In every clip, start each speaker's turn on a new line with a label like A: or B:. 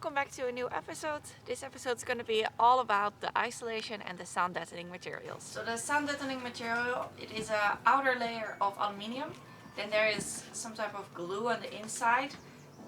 A: welcome back to a new episode. This episode is going to be all about the isolation and the sound deadening materials. So the sound deadening material, it is an outer layer of aluminium. Then there is some type of glue on the inside,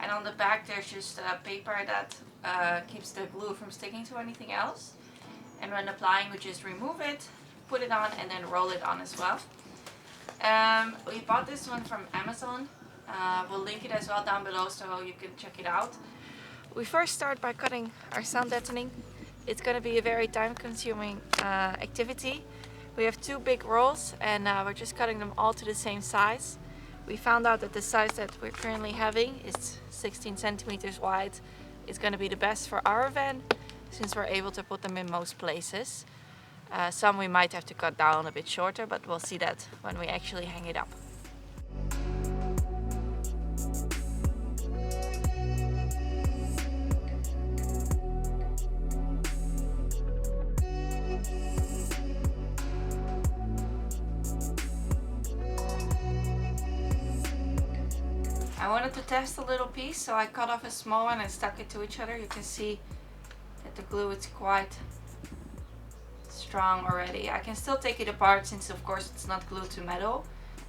A: and on the back there's just a paper that keeps the glue from sticking to anything else. And when applying, we just remove it, put it on, and then roll it on as well. We bought this one from Amazon. We'll link it as well down below so you can check it out. We first start by cutting our sound deadening. It's going to be a very time-consuming activity. We have two big rolls and we're just cutting them all to the same size. We found out that the size that we're currently having is 16 centimeters wide. It's going to be the best for our van since we're able to put them in most places. Some we might have to cut down a bit shorter, but we'll see that when we actually hang it up. I wanted to test a little piece, so I cut off a small one and stuck it to each other. You can see that the glue is quite strong already. I can still take it apart since of course it's not glued to metal,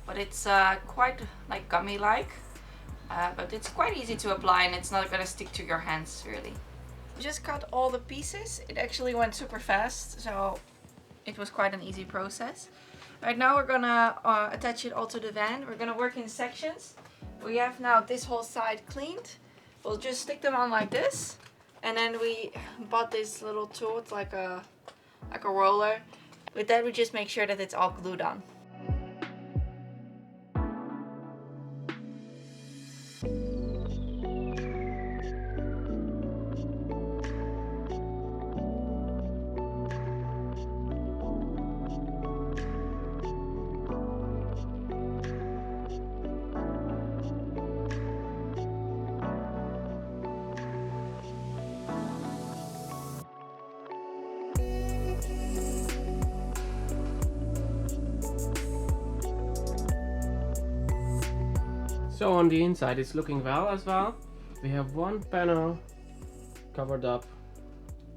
A: but it's quite like gummy-like. But it's quite easy to apply and it's not gonna stick to your hands really. Just cut all the pieces. It actually went super fast, so it was quite an easy process. Right now we're gonna attach it all to the van. We're gonna work in sections. We have now this whole side cleaned. We'll just stick them on like this. And then we bought this little tool. It's like a roller. With that we just make sure that it's all glued on.
B: So on the inside it's looking well as well. We have one panel covered up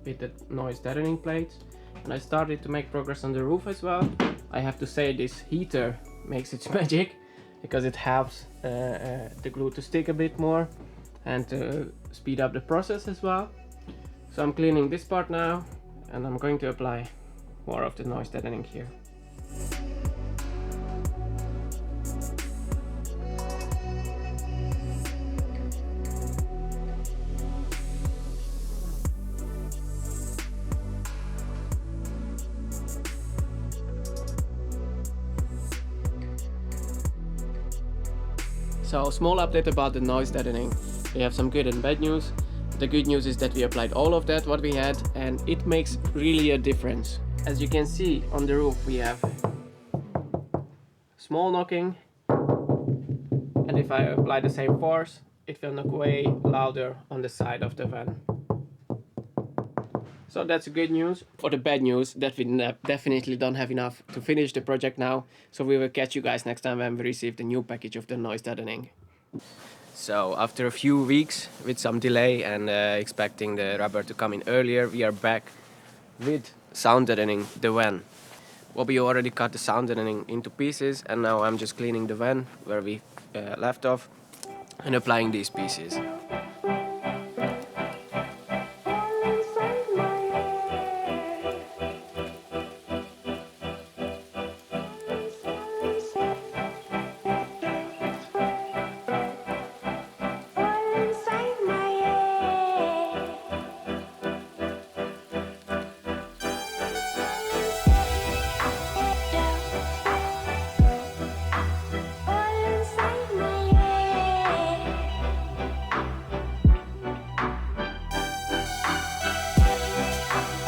B: with the noise deadening plates, and I started to make progress on the roof as well. I have to say this heater makes its magic because it helps the glue to stick a bit more and to speed up the process as well. So I'm cleaning this part now and I'm going to apply more of the noise deadening here. So, small update about the noise deadening. We have some good and bad news. The good news is that we applied all of that what we had, and it makes really a difference. As you can see on the roof we have small knocking, and if I apply the same force it will knock way louder on the side of the van. So that's the good news. For the bad news, that we definitely don't have enough to finish the project now. So we will catch you guys next time when we receive the new package of the noise deadening. So after a few weeks with some delay and expecting the rubber to come in earlier, we are back with sound deadening the van. Bobby already cut the sound deadening into pieces, and now I'm just cleaning the van where we left off and applying these pieces.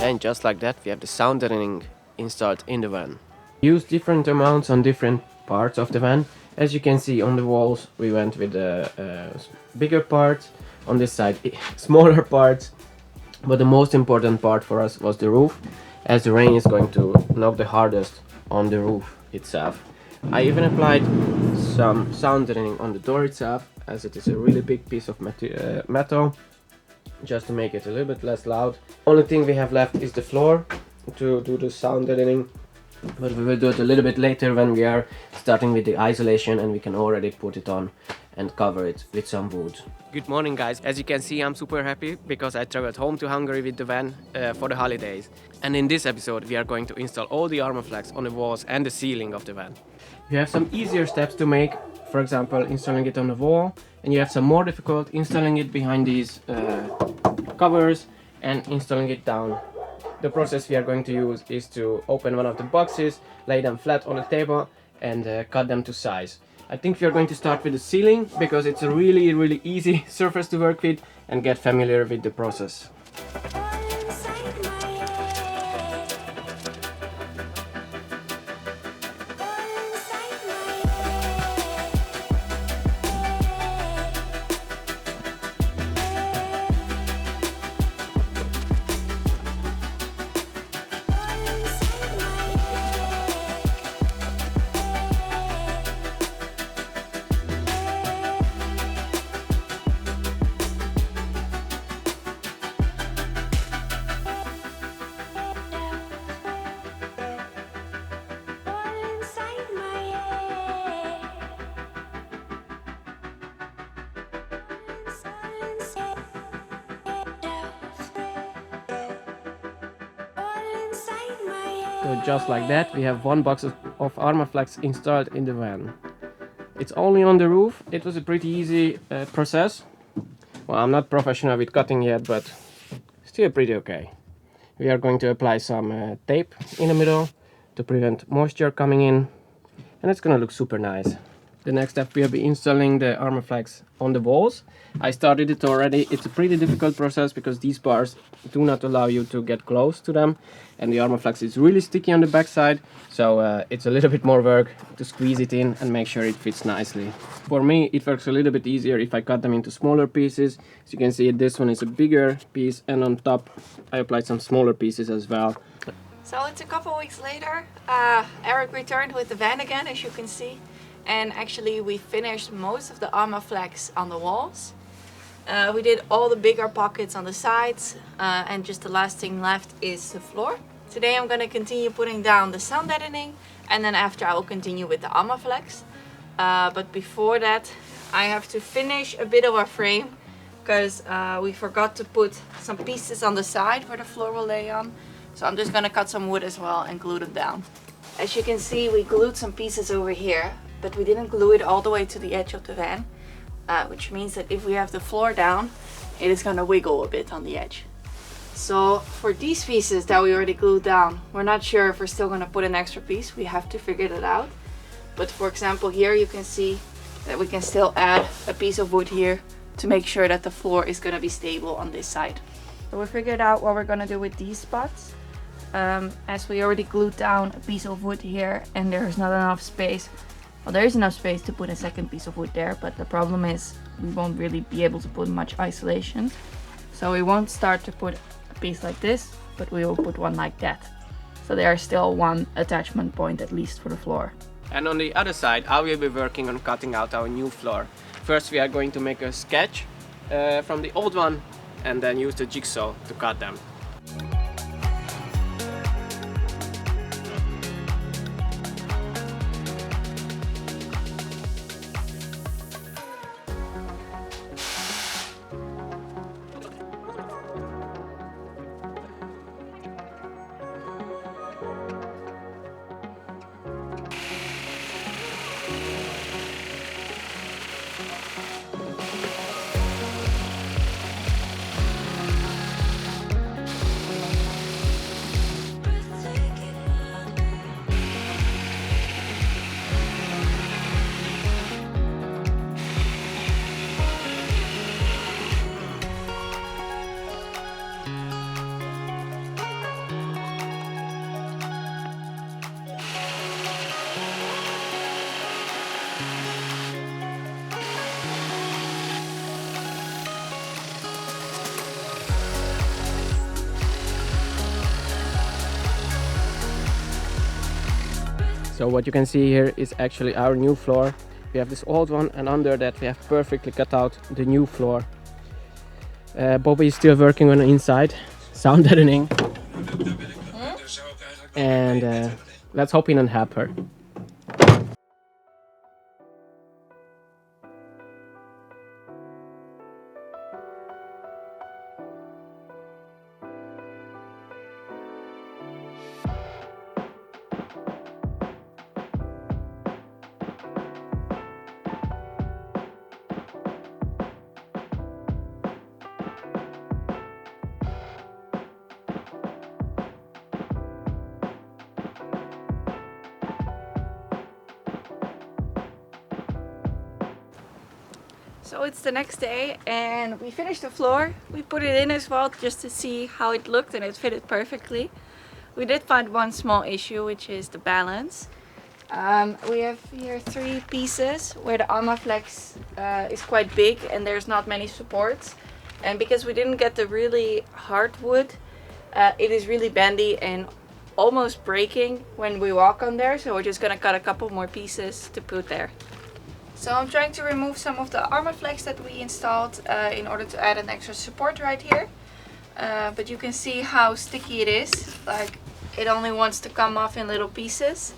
B: And just like that, we have the sound deadening installed in the van. Use different amounts on different parts of the van. As you can see on the walls, we went with the bigger parts. On this side, smaller parts. But the most important part for us was the roof, as the rain is going to knock the hardest on the roof itself. I even applied some sound deadening on the door itself, as it is a really big piece of metal. just to make it a little bit less loud. Only thing we have left is the floor to do the sound deadening, but we will do it a little bit later when we are starting with the isolation and we can already put it on and cover it with some wood. Good morning, guys. As you can see, I'm super happy because I traveled home to Hungary with the van for the holidays. And in this episode we are going to install all the Armaflex on the walls and the ceiling of the van. You have some easier steps to make, for example installing it on the wall, and you have some more difficult installing it behind these covers and installing it down. The process we are going to use is to open one of the boxes, lay them flat on the table and cut them to size. I think we are going to start with the ceiling because it's a really easy surface to work with, and get familiar with the process. So just like that, we have one box of Armaflex installed in the van. It's only on the roof. It was a pretty easy process. Well, I'm not professional with cutting yet, but still pretty okay. We are going to apply some tape in the middle to prevent moisture coming in, and it's gonna look super nice. The next step will be installing the Armaflex on the walls. I started it already. It's a pretty difficult process because these bars do not allow you to get close to them, and the Armaflex is really sticky on the backside, so it's a little bit more work to squeeze it in and make sure it fits nicely. For me it works a little bit easier if I cut them into smaller pieces. As you can see, this one is a bigger piece, and on top I applied some smaller pieces as well.
A: So it's a couple weeks later. Eric returned with the van again, as you can see. And actually we finished most of the Armaflex on the walls. We did all the bigger pockets on the sides, and just the last thing left is the floor. Today I'm going to continue putting down the sound deadening, and then after I will continue with the Armaflex. But before that I have to finish a bit of our frame, because we forgot to put some pieces on the side where the floor will lay on. So I'm just going to cut some wood as well and glue them down. As you can see, we glued some pieces over here, but we didn't glue it all the way to the edge of the van, which means that if we have the floor down, it is going to wiggle a bit on the edge. So for these pieces that we already glued down, we're not sure if we're still going to put an extra piece. We have to figure that out. But for example, here you can see that we can still add a piece of wood here to make sure that the floor is going to be stable on this side. So we figured out what we're going to do with these spots. As we already glued down a piece of wood here and there's not enough space. Well, there is enough space to put a second piece of wood there, but the problem is we won't really be able to put much isolation. So we won't start to put a piece like this, but we will put one like that. So there is still one attachment point at least for the floor.
B: And on the other side I will be working on cutting out our new floor. First we are going to make a sketch from the old one, and then use the jigsaw to cut them. So what you can see here is actually our new floor. We have this old one, and under that we have perfectly cut out the new floor. Bobby is still working on the inside, sound deadening. And let's hop in and help her.
A: So it's the next day and we finished the floor. We put it in as well just to see how it looked, and it fitted perfectly. We did find one small issue, which is the balance. We have here 3 pieces where the Armaflex is quite big and there's not many supports. And because we didn't get the really hard wood, it is really bendy and almost breaking when we walk on there. So we're just gonna cut a couple more pieces to put there. So I'm trying to remove some of the Armaflex that we installed in order to add an extra support right here. But you can see how sticky it is. Like, it only wants to come off in little pieces.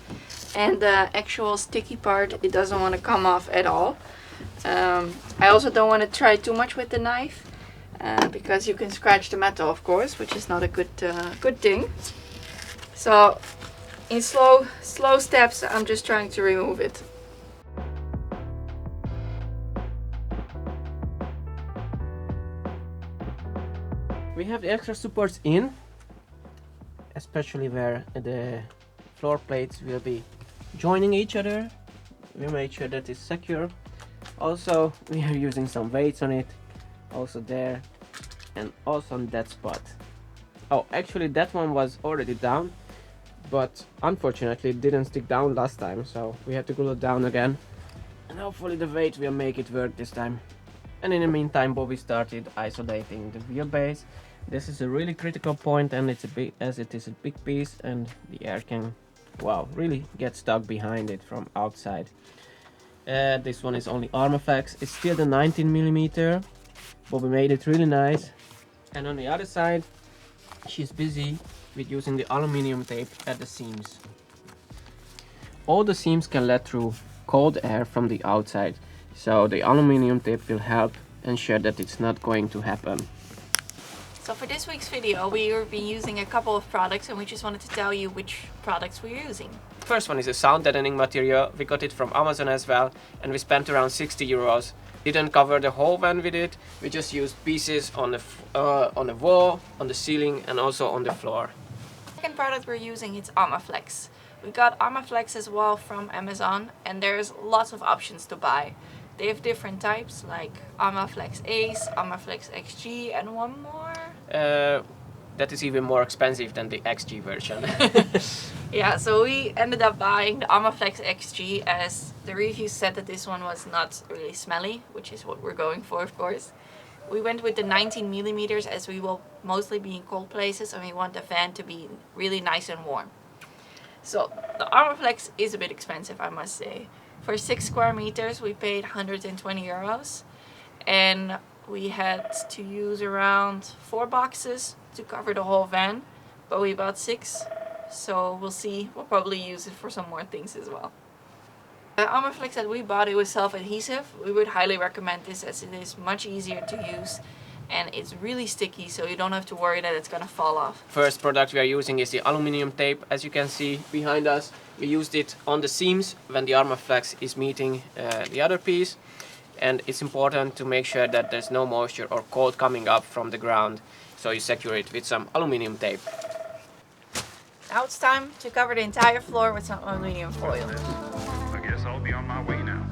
A: And the actual sticky part, it doesn't want to come off at all. I also don't want to try too much with the knife. Because you can scratch the metal, of course, which is not a good thing. So in slow steps, I'm just trying to remove it.
B: We have the extra supports in, especially where the floor plates will be joining each other. We made sure that it's secure. Also, we are using some weights on it, also there, and also on that spot. Oh, actually that one was already down, but unfortunately it didn't stick down last time, so we have to glue it down again. And hopefully the weight will make it work this time. And in the meantime, Bobby started isolating the wheelbase. This is a really critical point, and it's it is a big piece, and the air can, wow, really get stuck behind it from outside. This one is only Armaflex. It's still the 19mm. Bobby made it really nice. And on the other side, she's busy with using the aluminium tape at the seams. All the seams can let through cold air from the outside, so the aluminium tape will help ensure that it's not going to happen.
A: So for this week's video, we've been using a couple of products, and we just wanted to tell you which products we're using.
B: First one is a sound deadening material. We got it from Amazon as well, and we spent around 60 euros. Didn't cover the whole van with it. We just used pieces on the wall, on the ceiling, and also on the floor.
A: The second product we're using is Armaflex. We got Armaflex as well from Amazon, and there's lots of options to buy. They have different types like Armaflex Ace, Armaflex XG, and one more.
B: That is even more expensive than the XG version.
A: Yeah, so we ended up buying the Armaflex XG as the reviews said that this one was not really smelly, which is what we're going for, of course. We went with the 19mm as we will mostly be in cold places and we want the fan to be really nice and warm. So the Armaflex is a bit expensive, I must say. For 6 square meters we paid 120 euros, and we had to use around 4 boxes to cover the whole van, but we bought 6, so we'll see. We'll probably use it for some more things as well. The Armaflex that we bought, it was self-adhesive. We would highly recommend this as it is much easier to use and it's really sticky, so you don't have to worry that it's gonna fall off.
B: First product we are using is the aluminium tape. As you can see behind us, we used it on the seams when the Armaflex is meeting the other piece. And it's important to make sure that there's no moisture or cold coming up from the ground, so you secure it with some aluminium tape.
A: Now it's time to cover the entire floor with some aluminium foil.
C: I guess I'll be on my way now.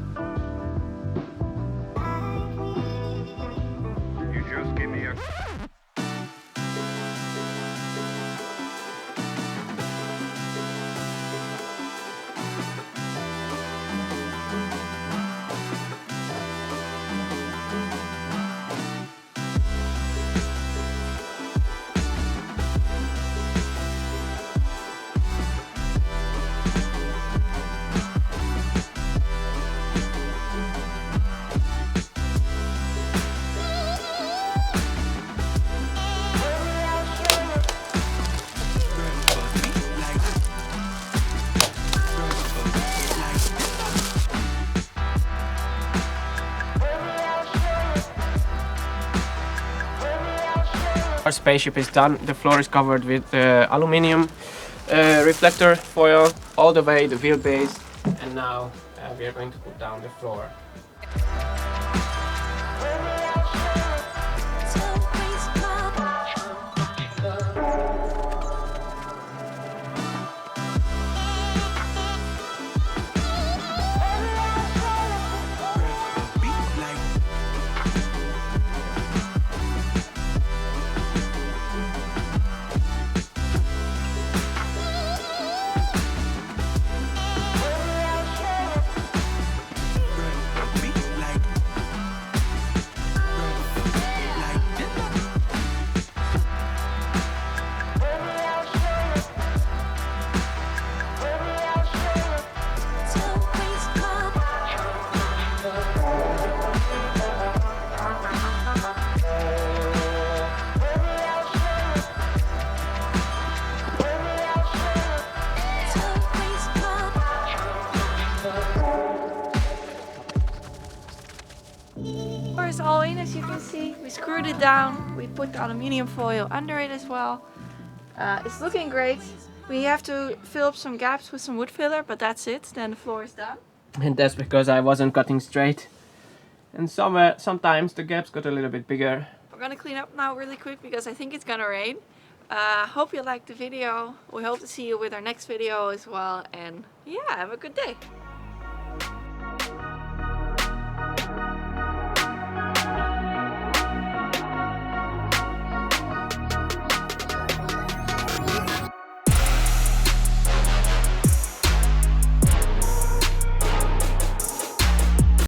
C: You just give me a...
B: our spaceship is done. The floor is covered with aluminium reflector foil all the way the wheelbase, and now we are going to put down the floor.
A: It's all in, as you can see. We screwed it down. We put the aluminium foil under it as well. It's looking great. We have to fill up some gaps with some wood filler, but that's it. Then the floor is done.
B: And that's because I wasn't cutting straight. And sometimes the gaps got a little bit bigger.
A: We're gonna clean up now really quick because I think it's gonna rain. Hope you liked the video. We hope to see you with our next video as well. And yeah, have a good day.